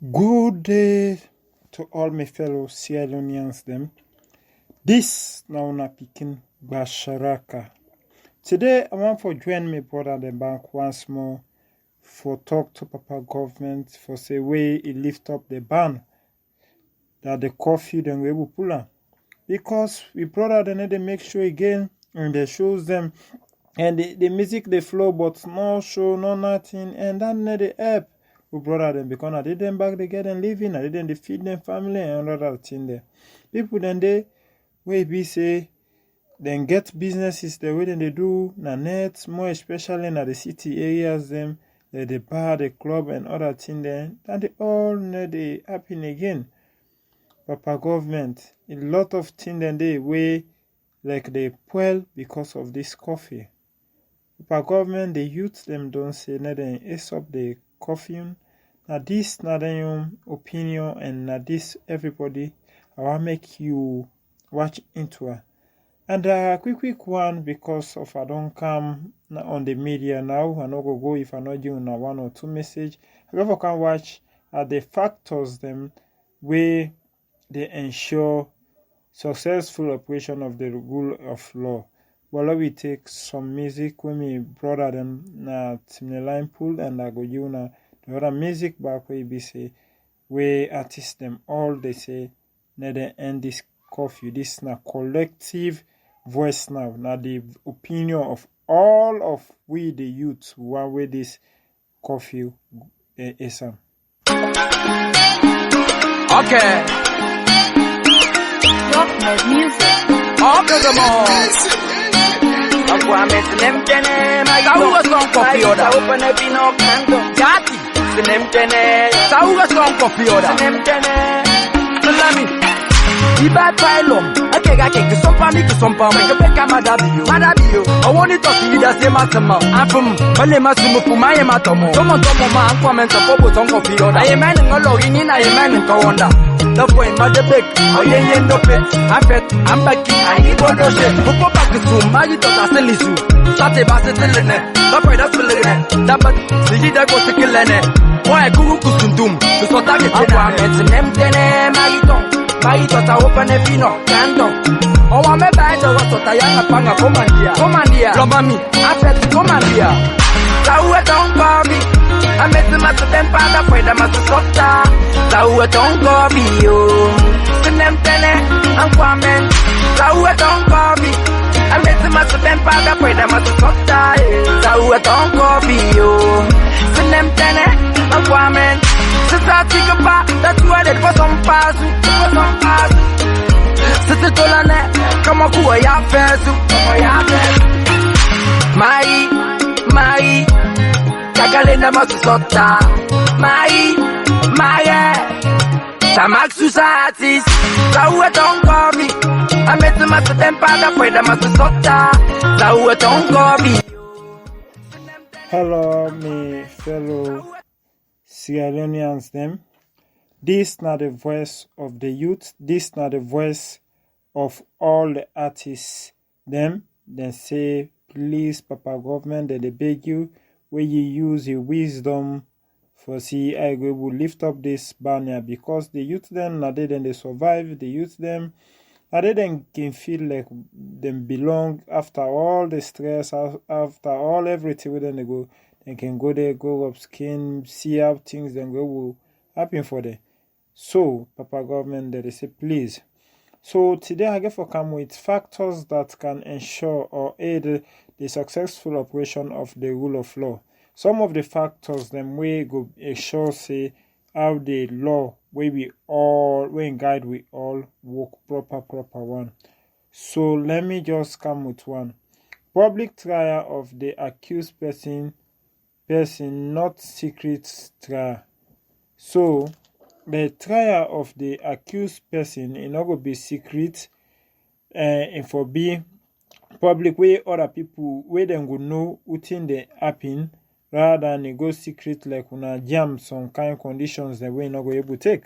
Good day to all my fellow Sierra Leoneans them. This now na picking Basharaka. Today I want for join me brother the bank once more for talk to Papa government for say way he lift up the ban that the coffee then we will pull on. Because we brother then they make sure again and they shows them and the music they flow but no show, no nothing and then they help. We brought them because I did them back they get them living, I didn't they feed them family and other thing there. People then they way be say then get businesses the way then they do na net, more especially in the city areas them, the bar, the club and other thing there, and they all need they happen again. Papa government, a lot of thing then they way like they spoil because of this coffee. Papa government the youth them don't say nothing ace up the coffee. Now this na the opinion and now this everybody I want make you watch into it. And quick one because of I don't come on the media now. I no go if I not doing one or two message. However, can watch the factors them where they ensure successful operation of the rule of law. Well, we take some music when we brother them na Timmy Line Pool and I go you na the other music back where we say where artists them all they say na they end this coffee. This na collective voice now. Now the opinion of all of we the youth who are with this coffee is Okay. Music. Okay, come on. Akwame sinemkene Sauga song coffee order. Open up in all kinds Jati. sinemkene Sauga song coffee order. sinemkene Salami. Iba pylon. Akega keke sompa ni kusompa. Mekepeka madabiyo. I want it to see the same as ma. Afum. Male masumu fumaye matomo. Tomo ma comment of popo song coffee order. I am man ngolo ini na man kawonda. The boy mother big. Oh yeah no pet. I'm back. I need one of shit. Popo back to my daughter selisu. Sate basse telene. The boy that's feeling. Dapat siji da go tikilene. Why kuku kusundum. So target Akwame sinemkene Maito ta open a fino kando Oh, I'm a bad or what I am a panga commandia. Lomami, I said commandia. Saua don't call me I met the master them pada Fweda master softa Saua don't call me yo Sinemkene Akwame Saua don't call me I met the master them pada Fweda master softa Saua don't call me yo Sinemkene Akwame Sister think about that you had for some pass. Sister Tolane, come on, who are ya fesu? Mai, Kakalenda Masusota, Mai, Samak Susatis, Saua don't call me. I met the master tempada for the Masusota, Saua don't call me. Hello, my fellow Sierra Leoneans them. This not the voice of the youth. This not the voice of all the artists. Them then say, please, Papa government, that they beg you, where you use your wisdom for see I will lift up this banner because the youth them now they survive. The youth them now they then can feel like them belong after all the stress, after all everything where they go. They can go there, go up skin, see how things then go will happen for them. So, Papa government, they say, please. So, today I get for come with factors that can ensure or aid the successful operation of the rule of law. Some of the factors then we go ensure say how the law when guide we all work proper one. So, let me just come with one. Public trial of the accused person, not secret trial. So, the trial of the accused person is not going to be secret and for be public way other people where them go know what thing they happen rather than it go secret like una jam some kind of conditions that we not go able to take.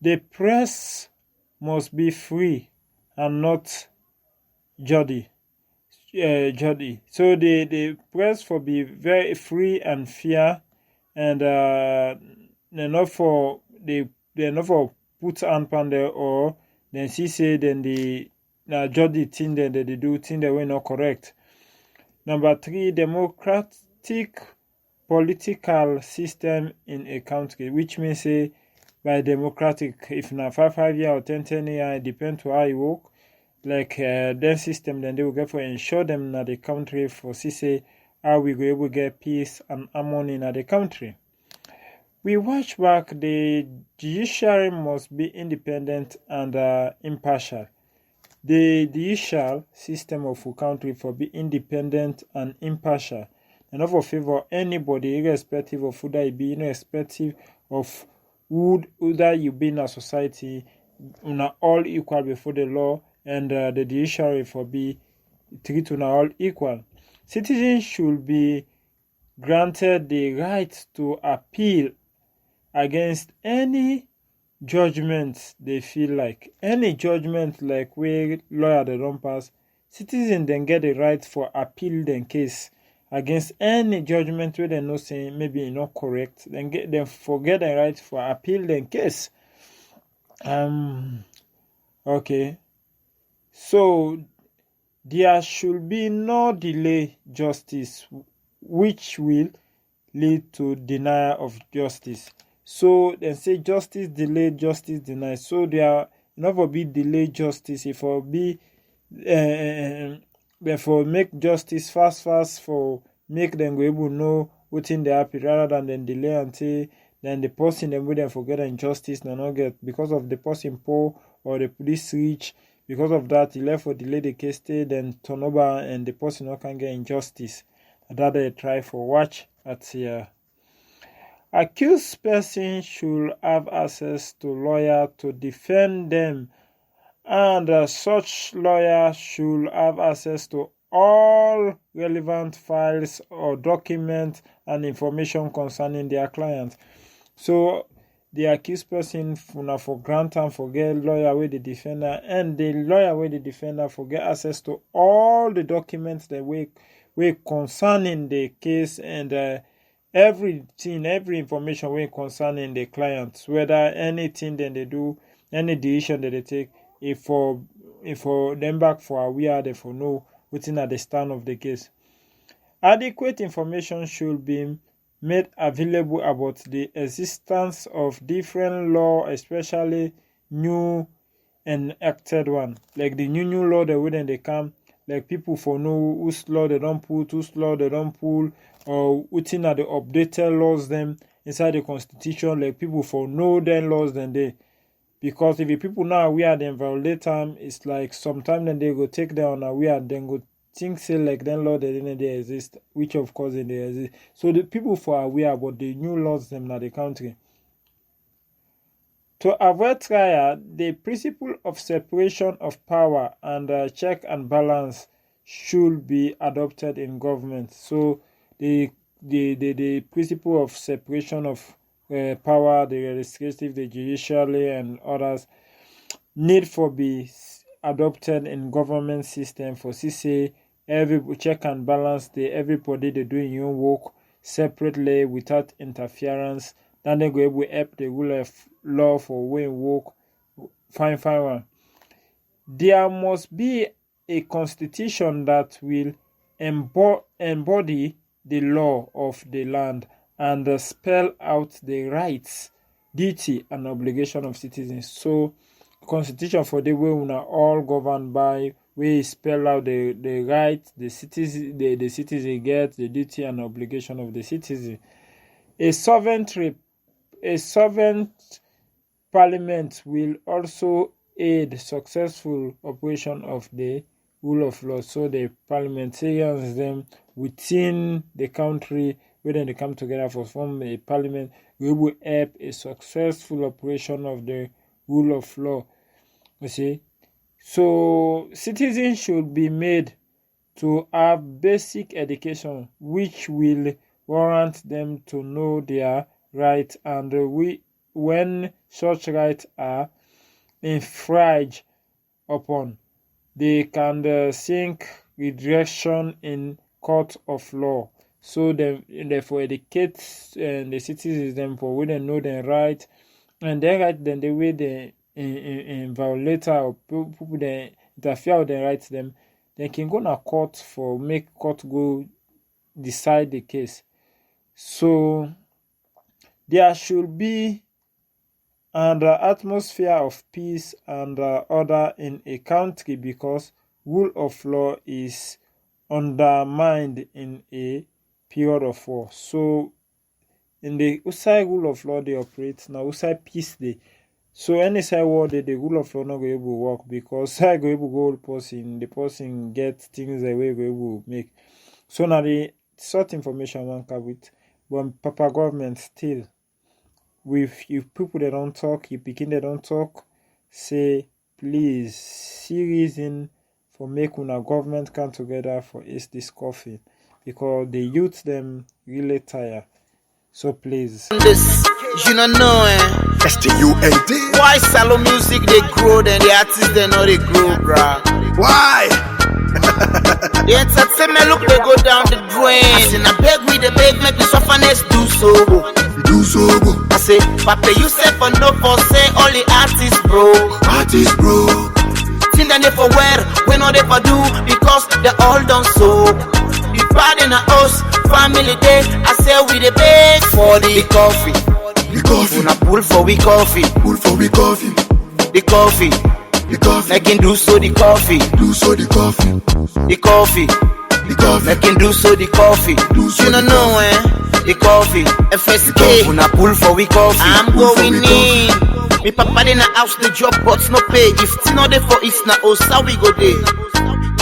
The press must be free and not judgy. So the press for be very free and fair and they're not for put hand on there or then see say then the judge the thing that they do thing that we not correct. Number 3, democratic political system in a country, which means say by democratic, if na 5 year or 10 year, it depends to how you work. Like their system, then they will get for ensure them in the country for see say how we go able to get peace and harmony in the country. We watch back, the judiciary must be independent and impartial. The judicial system of a country for be independent and impartial, and not for favor anybody, irrespective of who they be, irrespective of who that you be in a society, una all equal before the law, and the judiciary for be treat una all equal. Citizens should be granted the right to appeal against any judgment they feel like. Any judgment like where lawyer they don't pass, citizens then get the right for appeal them case against any judgment where they know say maybe not correct. Then get them forget the right for appeal them case. Okay. So there should be no delay justice, which will lead to denial of justice. So they say justice delayed, justice denied. So there never be delayed justice. If for be therefore make justice fast for make them go able to know what in they happy rather than then delay until then the person them will forget injustice and not get because of the person poor or the police reach. Because of that, he left for delay the case stay, then turn over and the person not can get injustice. That they try for watch at here. Accused person should have access to lawyer to defend them, and such lawyer should have access to all relevant files or documents and information concerning their client. So the accused person for grant and forget lawyer with the defender, and the lawyer with the defender forget access to all the documents that we concerning the case and everything, every information we concerning the client, whether anything that they do, any decision that they take, if for them back for aware they for know within at the stand of the case. Adequate information should be made available about the existence of different law, especially new and acted one. Like the new law that when they come, like people for know whose law they don't put, whose law they don't pull, or within at the updated laws them inside the constitution, like people for know them laws than they. Because if the people now aware them violate them, it's like sometimes then they go take them unaware, then go think say like then law that didn't they exist, which of course they exist. So the people for aware about the new laws them in the country. To avoid trial, the principle of separation of power and check and balance should be adopted in government. So the principle of separation of power, the legislative, the judiciary, and others need for be adopted in government system for say every check and balance everybody they doing your work separately without interference. Then they go able to help the rule of law for way work. Fine one. There must be a constitution that will embody the law of the land and spell out the rights, duty, and obligation of citizens. So constitution for the way we are all governed by, we spell out the rights the citizen gets, the duty and obligation of the citizen. A sovereign parliament will also aid successful operation of the rule of law. So the parliamentarians them within the country, when they come together for form a parliament, we will help a successful operation of the rule of law. You see, so citizens should be made to have basic education, which will warrant them to know their rights, and when such rights are infringed upon, they can seek redress in court of law. so therefore educate the citizens them for we they know their right, and then right then the way they violator or people they interfere with their rights them, they can go to court for make court go decide the case. So there should be an atmosphere of peace and order in a country, because rule of law is undermined in a period of war. So in the outside rule of law they operate, now outside peace they. So any side war the rule of law not go able to work, because side go able to go the person get things the way go able to make. So now the sort information one can with, but Papa government still, with if people they don't talk, if begin they don't talk, say please see reason for make una government come together for ace this coffee, because the youth them really tire. So please. This you don't know STUND. why salo music they grow, then the artists they know they grow, bruh. Why? The entertainment look they go down the drain. I say na beg we the beg make the sufferness do so. Do so. I say Papa you say for no for say all the artists broke. Artist broke. Thing that they for wear, we know they for do, because they all done so. The party in a house, family day, I say we the beg for the coffee. The coffee. Una pull for we coffee. Pull for we coffee. The coffee. The coffee. They can do so the coffee. Do so the coffee. The coffee. The coffee. They can do so the coffee. Do so you don't the know the coffee. FSK. Una pull for we coffee. I'm Pull for going we in. Me papa in the house the job but no pay. If it's not there for it's na osa we go there.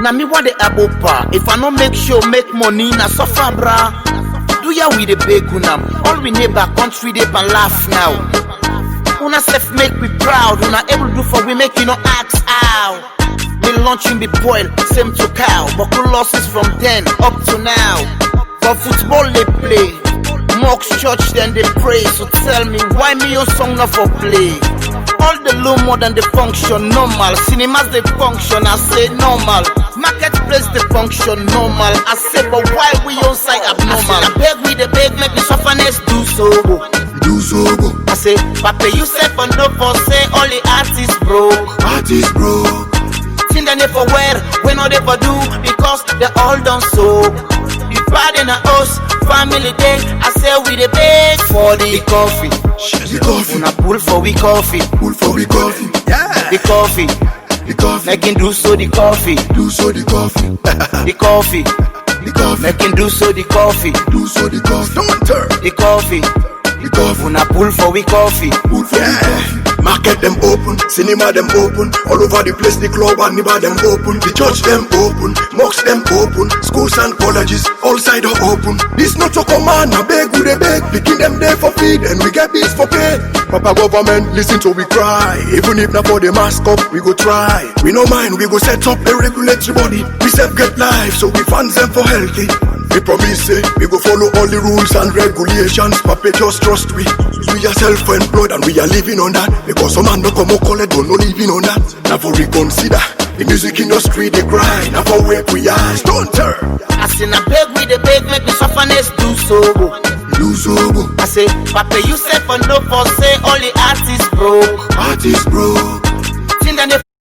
Na me want the abopa. If I no make sure make money na suffer bra. Do ya we the beg unam. All we neighbor country they can laugh now. Una self make we proud. Una able do for we make you no ask how. Me launching the boil, same to cow. But good losses from then up to now. For football they play. Mocks church then they pray. So tell me why me your song not for play. All the low more than the function normal. Cinemas they function, I say normal. Marketplace they function normal. I say but why we on side abnormal? I beg we the beg make the sufferness do so. Do so. I say Papa you say for no for say all the artists broke. Artist broke. Thing that they for wear, we know they for do, because they all done so. The party in a house, family day, I say we the beg for the coffee. The coffee. Una pull for we coffee. Pull for we coffee. Yeah. The coffee. The coffee. They can do so the coffee. Do so the coffee. The coffee. The coffee. They can do so the coffee. Do so the coffee. Don't turn. The coffee. The coffee. Una pull for we coffee. Pull for the coffee. Market them open, cinema them open, all over the place the club and the bar them open, the church them open, mosques them open, schools and colleges all side are open. This not your command, I beg we they beg, picking them there for feed and we get bills for pay. Papa government listen to we cry, even if not for the mask up we go try. We no mind, we go set up a regulatory body, we self get life so we fund them for healthy. We promise say we go follow all the rules and regulations. Papa just trust we are self-employed and we are living on that. Because some man no come out call it don't no living on that. Now for reconsider the music industry they cry. Now for where we are don't turn. I say na beg we the beg make the sufferness do so. Do so. I say Papa you say for no for say all the artists broke. Artist broke.